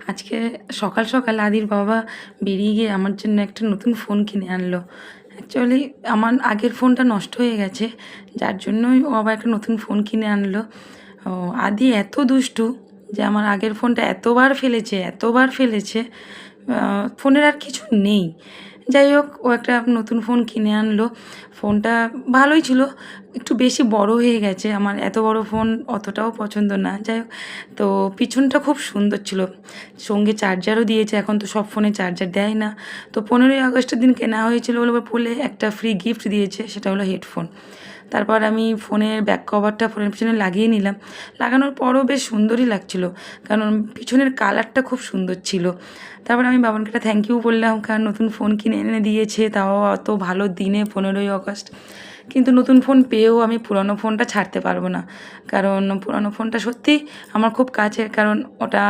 আজকে সকাল সকাল আদির বাবা বেরিয়ে গিয়ে আমার জন্য একটা নতুন ফোন কিনে আনলো। অ্যাকচুয়ালি আমার আগের ফোনটা নষ্ট হয়ে গেছে, যার জন্যই ও আবার একটা নতুন ফোন কিনে আনলো। ও আদি এত দুষ্টু যে আমার আগের ফোনটা এতবার ফেলেছে, ফোনের আর কিছু নেই। যাই হোক, ও একটা নতুন ফোন কিনে আনলো। ফোনটা ভালোই ছিল, একটু বেশি বড় হয়ে গেছে। আমার এত বড় ফোন অতটাও পছন্দ না। যাই হোক, তো পিছনটা খুব সুন্দর ছিল, সঙ্গে চার্জারও দিয়েছে। এখন তো সব ফোনে চার্জার দেয় না। তো 15ই আগস্টের দিন কেনা হয়েছিল বলে একটা ফ্রি গিফট দিয়েছে, সেটা হলো হেডফোন। তারপর আমি ফোনের ব্যাক কভারটা ফোনের পিছনে লাগিয়ে নিলাম। লাগানোর পরও বেশ সুন্দরই লাগছিল, কারণ পিছনের কালারটা খুব সুন্দর ছিল। তারপর আমি বাবানকে একটা থ্যাংক ইউ বললাম, কারণ নতুন ফোন কিনে এনে দিয়েছে, তাও অত ভালো দিনে 15ই আগস্ট। কিন্তু নতুন ফোন পেয়েও আমি পুরনো ফোনটা ছাড়তে পারবো না, কারণ পুরনো ফোনটা সত্যিই আমার খুব কাছের, কারণ ওটা